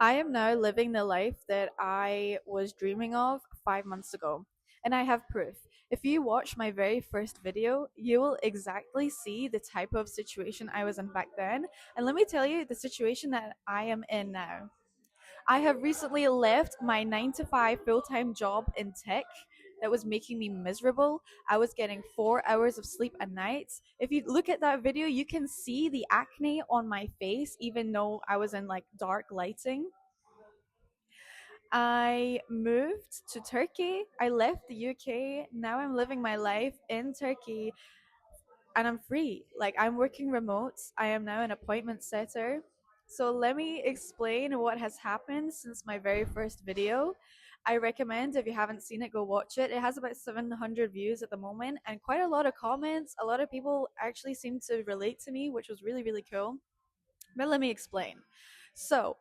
I am now living the life that I was dreaming of 5 months ago. And I have proof. If you watch my very first video, you will exactly see the type of situation I was in back then. And let me tell you the situation that I am in now. I have recently left my 9 to 5 full time job in tech that was making me miserable. I was getting 4 hours of sleep a night. If you look at that video, you can see the acne on my face, even though I was in like dark lighting. I moved to Turkey. I left the UK. Now I'm living my life in Turkey and I'm free. Like I'm working remote. I am now an appointment setter. So let me explain what has happened since my very first video. I recommend if you haven't seen it, go watch it. It has about 700 views at the moment and quite a lot of comments. A lot of people actually seem to relate to me, which was really, really cool. But let me explain. So,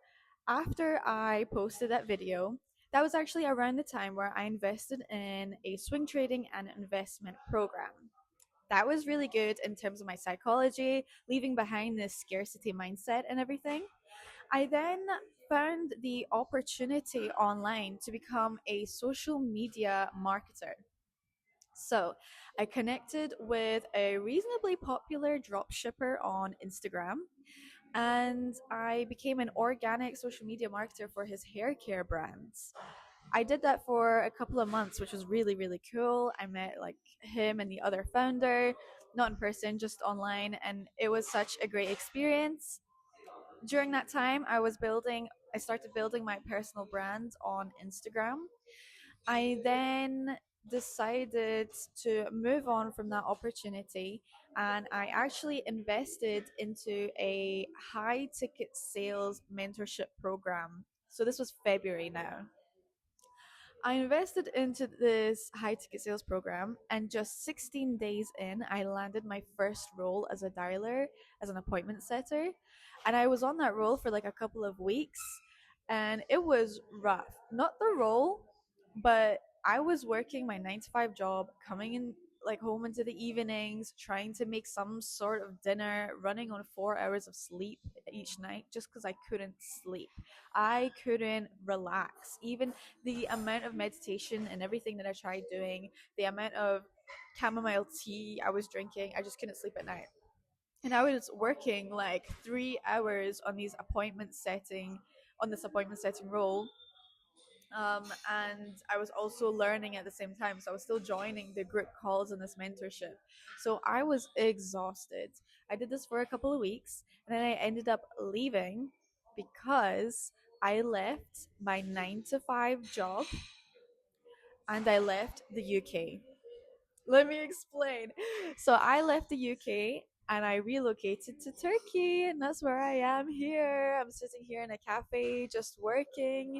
after I posted that video, that was actually around the time where I invested in a swing trading and investment program. That was really good in terms of my psychology, leaving behind this scarcity mindset and everything. I then found the opportunity online to become a social media marketer. So, I connected with a reasonably popular dropshipper on Instagram and I became an organic social media marketer for his hair care brands. I did that for a couple of months, which was really, really cool. I met like him and the other founder, not in person, just online, and it was such a great experience. During that time, I started building my personal brand on Instagram. I then decided to move on from that opportunity and I actually invested into a high ticket sales mentorship program. So this was February now. I invested into this high ticket sales program, and just 16 days in, I landed my first role as a dialer, as an appointment setter. And I was on that role for like a couple of weeks, and it was rough. Not the role, but I was working my 9 to 5 job, coming in like home into the evenings, trying to make some sort of dinner, running on 4 hours of sleep each night just because I couldn't sleep. I couldn't relax. Even the amount of meditation and everything that I tried doing, the amount of chamomile tea I was drinking, I just couldn't sleep at night. And I was working like 3 hours on this appointment setting role. And I was also learning at the same time. So I was still joining the group calls and this mentorship. So I was exhausted. I did this for a couple of weeks and then I ended up leaving because I left my 9 to 5 job and I left the UK. Let me explain. So I left the UK and I relocated to Turkey, and that's where I am here. I'm sitting here in a cafe just working.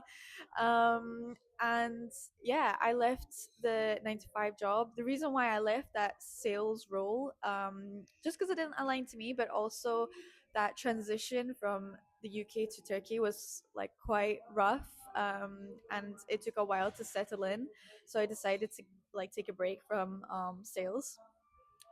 And yeah, I left the 9 to 5 job. The reason why I left that sales role, just because it didn't align to me, but also that transition from the UK to Turkey was like quite rough. And it took a while to settle in. So I decided to like take a break from sales.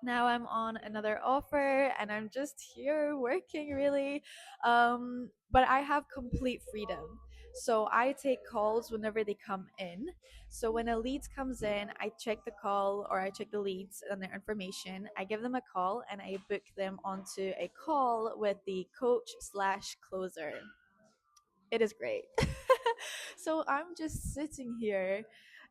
Now I'm on another offer and I'm just here working really. But I have complete freedom. So I take calls whenever they come in. So when a lead comes in, I check the call or I check the leads and their information. I give them a call and I book them onto a call with the coach slash closer. It is great. So I'm just sitting here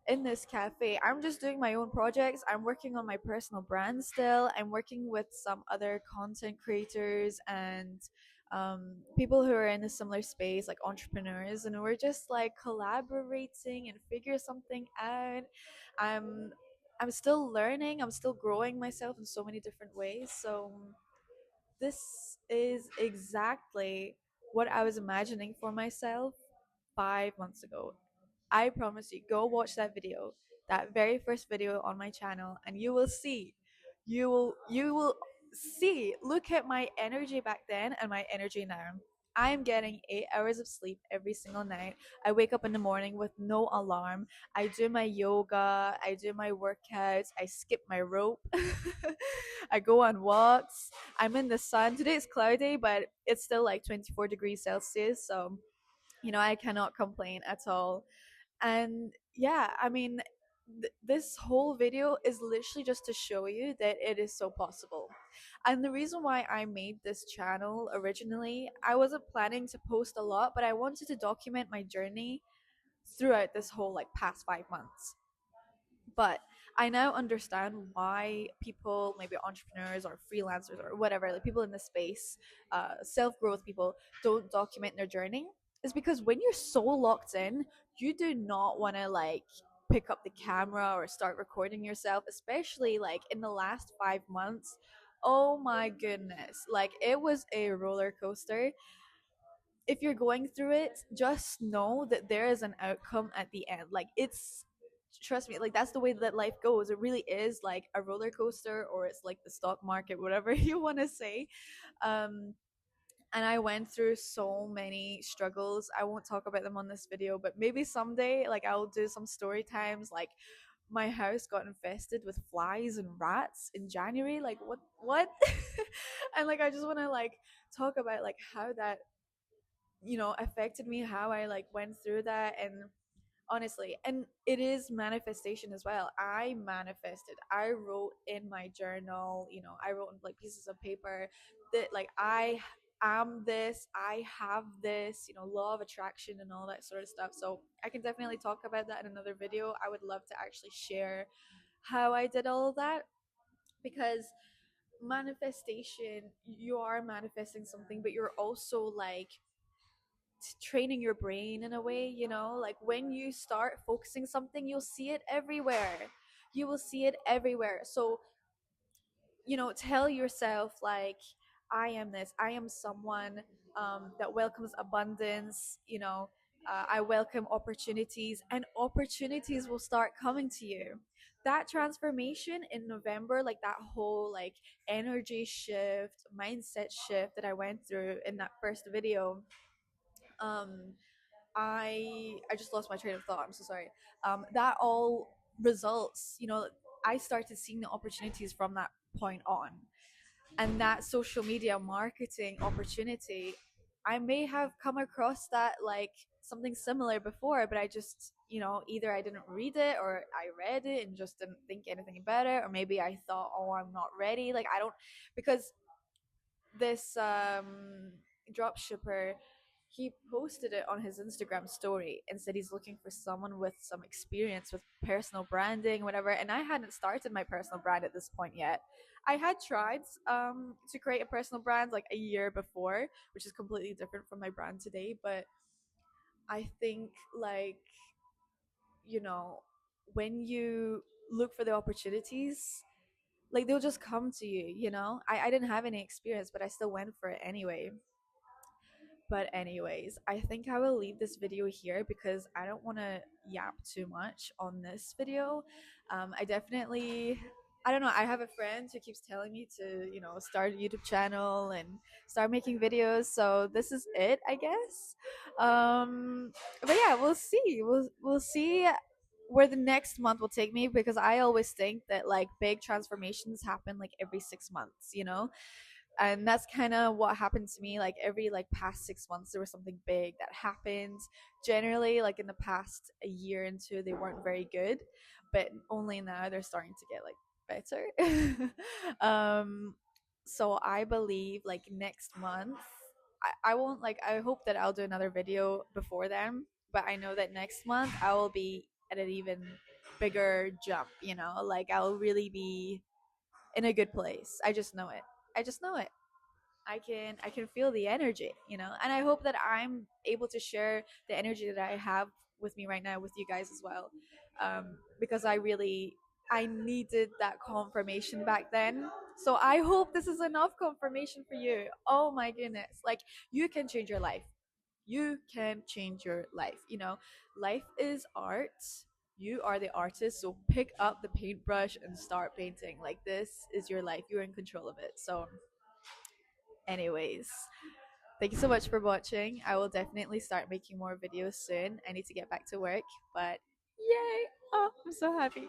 in this cafe. I'm just doing my own projects. I'm working on my personal brand still. I'm working with some other content creators and people who are in a similar space, like entrepreneurs, and we're just like collaborating and figure something out. I'm I'm still learning. I'm still growing myself in so many different ways. So this is exactly what I was imagining for myself 5 months ago. I promise you, go watch that video, that very first video on my channel, and you will see. You will see. Look at my energy back then and my energy now. I'm getting 8 hours of sleep every single night. I wake up in the morning with no alarm. I do my yoga, I do my workouts, I skip my rope, I go on walks. I'm in the sun. Today it's cloudy, but it's still like 24 degrees Celsius, so I cannot complain at all. And yeah, I mean, this whole video is literally just to show you that it is so possible. And the reason why I made this channel originally, I wasn't planning to post a lot, but I wanted to document my journey throughout this whole like past 5 months. But I now understand why people, maybe entrepreneurs or freelancers or whatever, like people in the space, self growth people, don't document their journey. Is because when you're so locked in, you do not want to like pick up the camera or start recording yourself, especially like in the last 5 months. Oh my goodness. Like it was a roller coaster. If you're going through it, just know that there is an outcome at the end. Like it's trust me, like that's the way that life goes. It really is like a roller coaster, or it's like the stock market, whatever you want to say. um and I went through so many struggles. I won't talk about them on this video, but maybe someday like I'll do some story times. Like my house got infested with flies and rats in January. Like what and like I just want to like talk about like how that affected me, how I like went through that. And honestly, and it is manifestation as well. I manifested, I wrote in my journal, I wrote in like pieces of paper that like I am this, I have this, law of attraction and all that sort of stuff. So I can definitely talk about that in another video. I would love to actually share how I did all of that, because manifestation, you are manifesting something, but you're also like training your brain in a way, like when you start focusing something, you'll see it everywhere. You will see it everywhere. So, tell yourself like, I am this, I am someone that welcomes abundance, I welcome opportunities, and opportunities will start coming to you. That transformation in November, like that whole like energy shift, mindset shift that I went through in that first video, um I just lost my train of thought. I'm so sorry. That all results, I started seeing the opportunities from that point on. And that social media marketing opportunity, I may have come across that like something similar before, but I just, either I didn't read it, or I read it and just didn't think anything about it, or maybe I thought, oh, I'm not ready. Like I don't, because this drop shipper, he posted it on his Instagram story and said he's looking for someone with some experience with personal branding, whatever. And I hadn't started my personal brand at this point yet. I had tried to create a personal brand like a year before, which is completely different from my brand today. But I think like, you know, when you look for the opportunities, like they'll just come to you. I didn't have any experience, but I still went for it anyway. But anyways, I think I will leave this video here because I don't want to yap too much on this video. I don't know, I have a friend who keeps telling me to, start a YouTube channel and start making videos. So this is it, I guess. But yeah, we'll see. We'll see where the next month will take me, because I always think that like big transformations happen like every 6 months, and that's kind of what happened to me. Like every like past 6 months there was something big that happened. Generally, like in the past a year and two, they weren't very good, but only now they're starting to get like better. So I believe like next month, I won't, like, I hope that I'll do another video before then, but I know that next month I will be at an even bigger jump, like I'll really be in a good place. I just know it. I just know it. I can feel the energy, and I hope that I'm able to share the energy that I have with me right now with you guys as well, because I needed that confirmation back then. So I hope this is enough confirmation for you. Oh my goodness, like you can change your life. You can change your life. Life is art. You are the artist, so pick up the paintbrush and start painting. Like this is your life. You're in control of it. So anyways, thank you so much for watching. I will definitely start making more videos soon. I need to get back to work, but yay! Oh, I'm so happy.